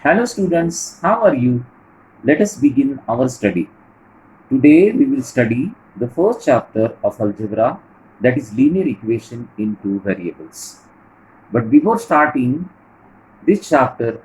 Hello students, how are you? Let us begin our study. Today we will study the first chapter of algebra, that is linear equation in two variables. But before starting this chapter,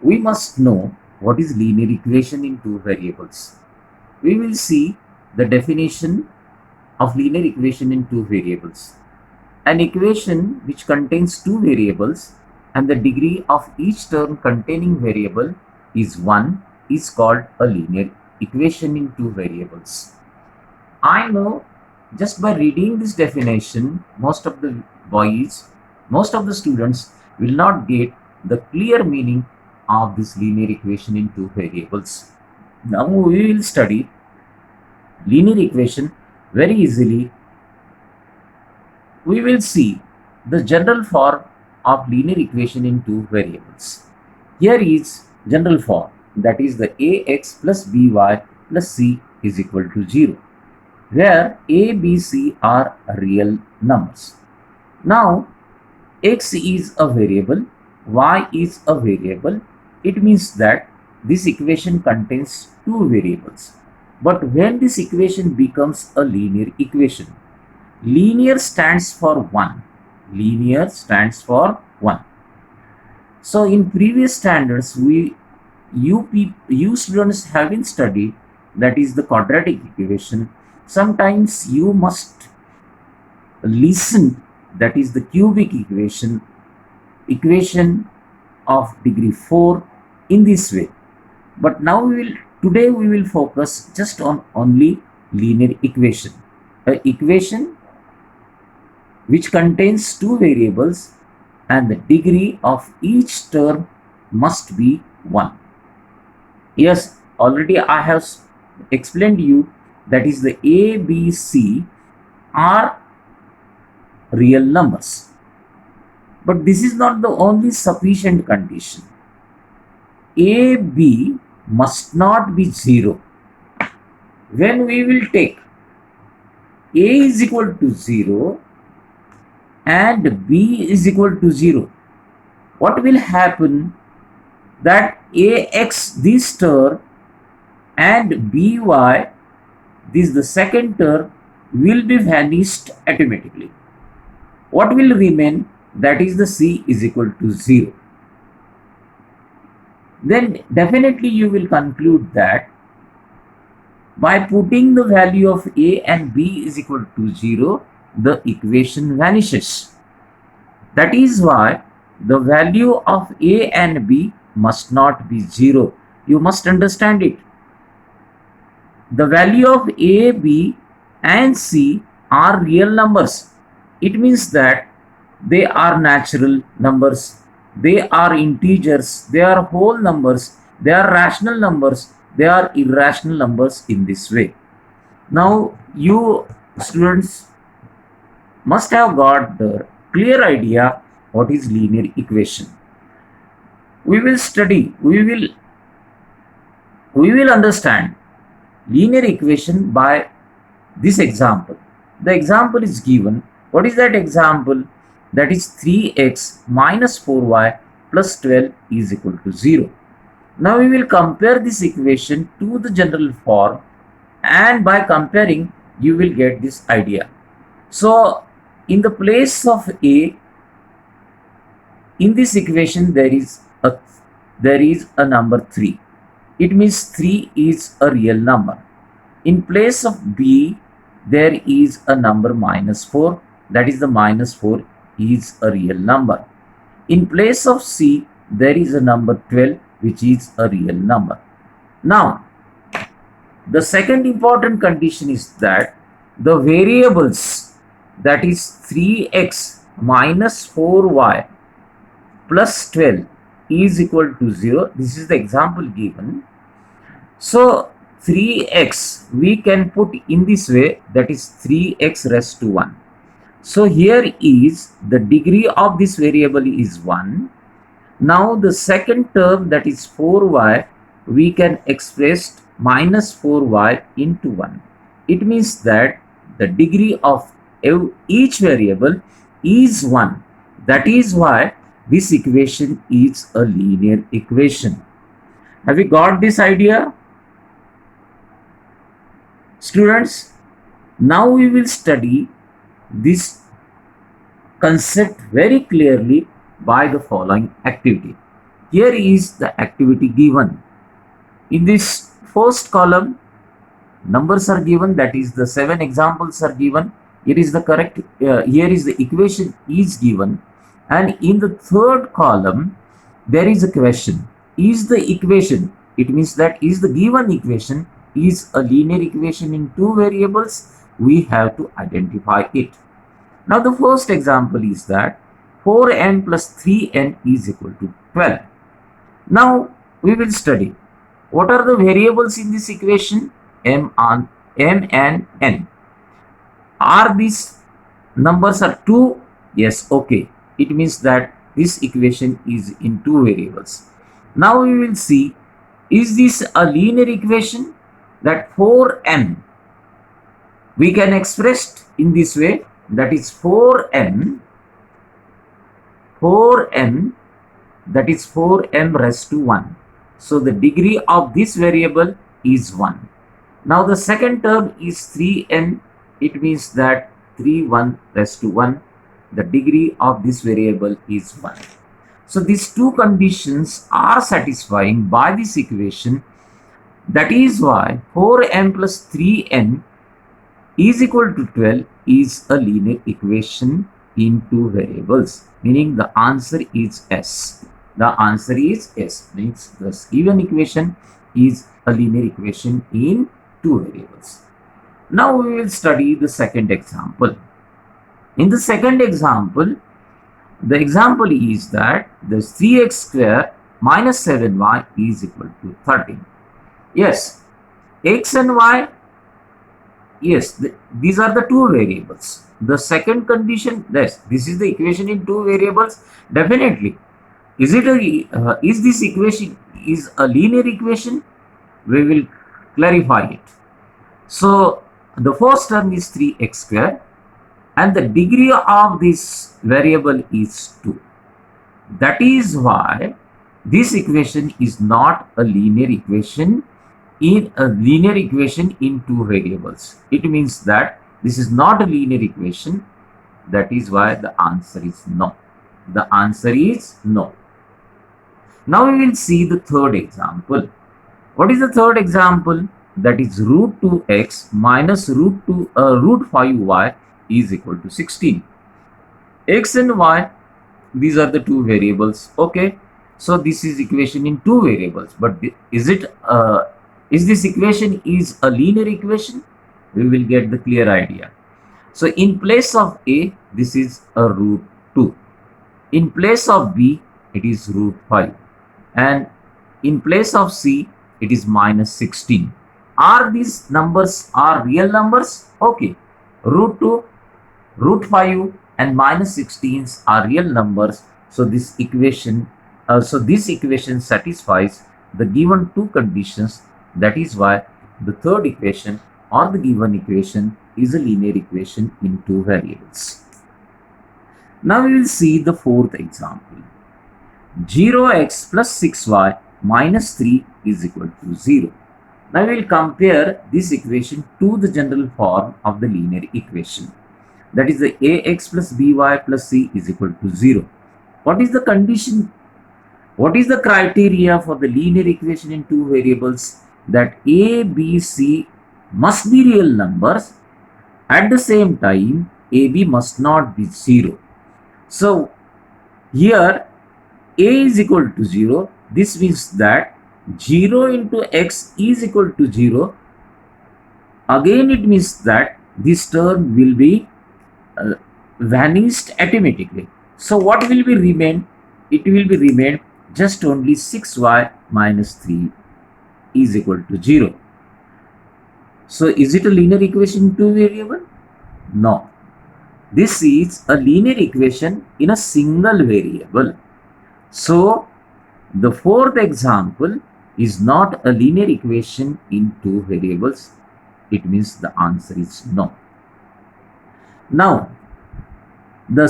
we must know what is linear equation in two variables. We will see the definition of linear equation in two variables. An equation which contains two variables and the degree of each term containing variable is 1 is called a linear equation in two variables. I know just by reading this definition, most of the boys, most of the students will not get the clear meaning of this linear equation in two variables. Now we will study linear equation very easily. We will see the general form of linear equation in two variables. Here is general form, that is the ax plus by plus c is equal to 0, where a, b, c are real numbers. Now x is a variable, y is a variable. It means that this equation contains two variables. But when this equation becomes a linear equation, linear stands for 1. Linear stands for 1. So in previous standards, you students having studied, that is the quadratic equation. Sometimes you must listen, that is the cubic equation of degree 4 in this way. But now today we will focus just on only linear equation. A equation which contains two variables and the degree of each term must be 1. Yes, already I have explained you, that is the a, b, c are real numbers. But this is not the only sufficient condition. A, b must not be 0. When we will take a is equal to 0 and b is equal to 0, what will happen? That ax, this term, and by, this the second term, will be vanished automatically. What will remain? That is the c is equal to 0. Then definitely you will conclude that by putting the value of a and b is equal to 0, the equation vanishes. That is why the value of a and b must not be 0. You must understand it. The value of a, b and c are real numbers. It means that they are natural numbers, they are integers, they are whole numbers, they are rational numbers, they are irrational numbers in this way. Now you students must have got the clear idea what is linear equation. We will study, we will understand linear equation by this example. The example is given. What is that example? That is 3x minus 4y plus 12 is equal to 0. Now we will compare this equation to the general form, and by comparing you will get this idea. So in the place of a, in this equation there is a number 3. It means 3 is a real number. In place of b, there is a number minus 4, that is the minus 4 is a real number. In place of c, there is a number 12, which is a real number. Now the second important condition is that the variables, that is 3x minus 4y plus 12 is equal to 0. This is the example given. So 3x we can put in this way, that is 3x raised to 1. So here is the degree of this variable is 1. Now the second term, that is 4y, we can express minus 4y into 1. It means that the degree of each variable is 1. That is why this equation is a linear equation. Have you got this idea, students? Now we will study this concept very clearly by the following activity. Here is the activity given. In this first column, numbers are given, that is the 7 examples are given. Here is the correct, here is the equation is given, and in the third column there is a question. Is the equation, it means that is the given equation is a linear equation in two variables? We have to identify it. Now the first example is that 4n plus 3n is equal to 12. Now we will study what are the variables in this equation. M and n. Are these numbers are 2? Yes, okay. It means that this equation is in two variables. Now we will see, is this a linear equation? That 4n we can express in this way, that is 4n, that is 4m raised to 1. So the degree of this variable is 1. Now the second term is 3n, it means that 1 raised to 1, the degree of this variable is 1. So these two conditions are satisfying by this equation. That is why 4m plus 3n is equal to 12 is a linear equation in two variables, meaning the answer is S. The answer is S, means the given equation is a linear equation in two variables. Now we will study the second example. In the second example, the example is that the 3x square minus 7y is equal to 13. Yes, x and y, yes, these are the two variables. The second condition, yes, this is the equation in two variables. Definitely, is this equation is a linear equation? We will clarify it. So the first term is 3x square, and the degree of this variable is 2. That is why this equation is not a linear equation in two variables. It means that this is not a linear equation. That is why the answer is no. The answer is no. Now we will see the third example. What is the third example? That is root 2x minus root 5y is equal to 16. X and y, these are the two variables. Okay, so this is equation in two variables, but is this equation is a linear equation? We will get the clear idea. So in place of a, this is a root 2. In place of b, it is root 5, and in place of c, it is minus 16. Are these numbers are real numbers? Okay, root 2, root 5 and minus 16 are real numbers. So this equation satisfies the given two conditions. That is why the third equation or the given equation is a linear equation in two variables. Now we will see the fourth example. 0x plus 6y minus 3 is equal to 0. Now we will compare this equation to the general form of the linear equation. That is the ax plus by plus c is equal to 0. What is the condition? What is the criteria for the linear equation in two variables? That a, b, c must be real numbers. At the same time, a, b must not be 0. So here a is equal to 0. This means that 0 into x is equal to 0. Again, it means that this term will be vanished automatically. So what will be remain? It will be remain just only 6y minus 3 is equal to 0. So is it a linear equation in two variable? No. This is a linear equation in a single variable. So the fourth example is not a linear equation in two variables. It means the answer is no. Now the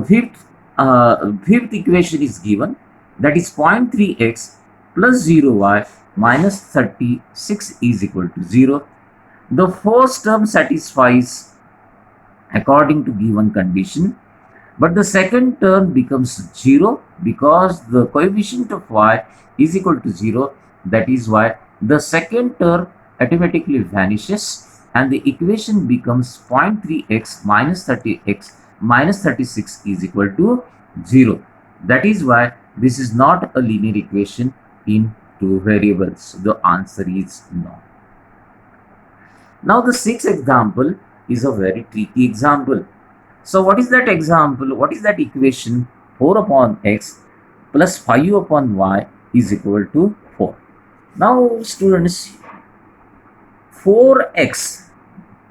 fifth fifth equation is given, that is 0.3x plus 0y minus 36 is equal to 0. The first term satisfies according to given condition, but the second term becomes 0 because the coefficient of y is equal to 0. That is why the second term automatically vanishes and the equation becomes 0.3x minus 30x minus 36 is equal to 0. That is why this is not a linear equation in two variables. The answer is no. Now the sixth example is a very tricky example. So what is that example? What is that equation? 4 upon x plus 5 upon y is equal to 4. Now students, 4x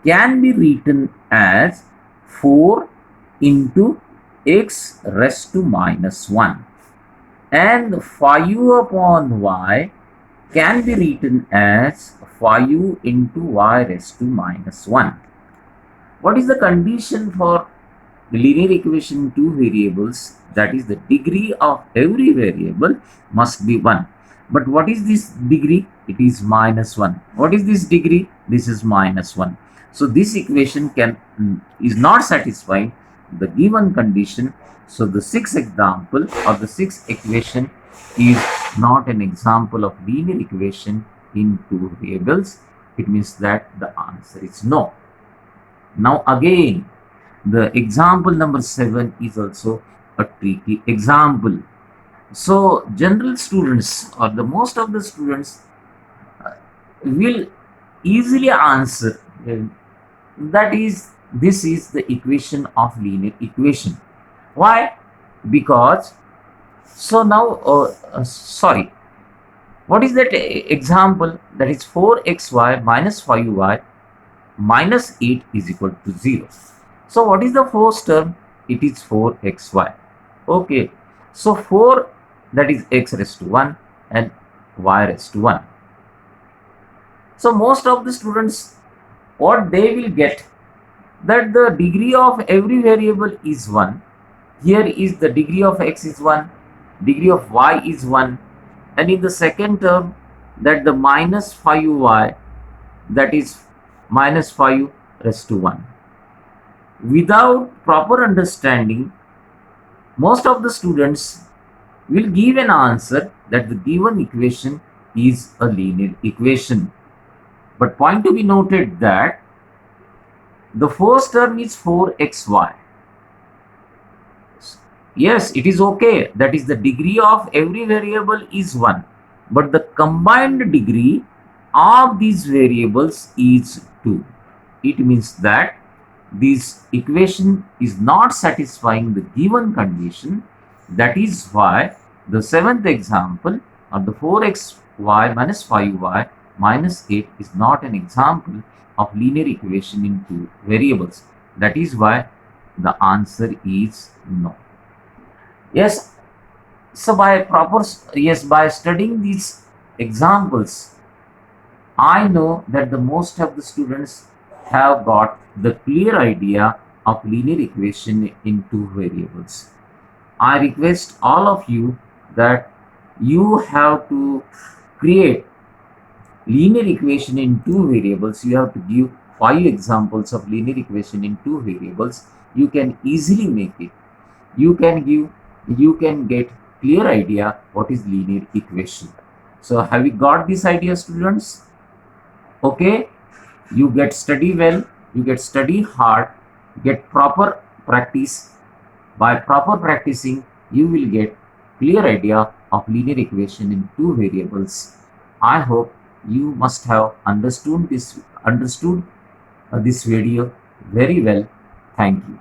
can be written as 4 into x raised to minus 1, and 5 upon y can be written as 5 into y raised to minus 1. What is the condition for the linear equation in two variables? That is, the degree of every variable must be 1. But what is this degree? It is minus 1. What is this degree? This is minus 1. So this equation is not satisfying the given condition. So the sixth example or the sixth equation is not an example of linear equation in two variables. It means that the answer is no. Now again, the example number 7 is also a tricky example. So general students or the most of the students will easily answer that is, this is the equation of linear equation. Why? Because so now sorry, what is that example? That is 4xy minus 5y minus 8 is equal to 0. So what is the first term? It is 4xy. Okay, so 4, that is x raised to 1 and y raised to 1. So most of the students, what they will get, that the degree of every variable is 1. Here is the degree of x is 1, degree of y is 1, and in the second term, that the minus 5y, that is minus 5 raised to 1. Without proper understanding, most of the students will give an answer that the given equation is a linear equation. But point to be noted that the first term is 4xy. Yes, it is okay. That is, the degree of every variable is 1. But the combined degree of these variables is 2. It means that this equation is not satisfying the given condition. That is why the seventh example of the 4xy minus 5y minus 8 is not an example of linear equation in two variables. That is why the answer is no. Yes, so by studying these examples, I know that the most of the students have got the clear idea of linear equation in two variables. I request all of you that you have to create linear equation in two variables. You have to give 5 examples of linear equation in two variables. You can easily make it. You can get clear idea what is linear equation. So have you got this idea, students? Okay, you get study well, you get study hard, get proper practice. By proper practicing, you will get clear idea of linear equation in two variables. I hope you must have understood this video very well. Thank you.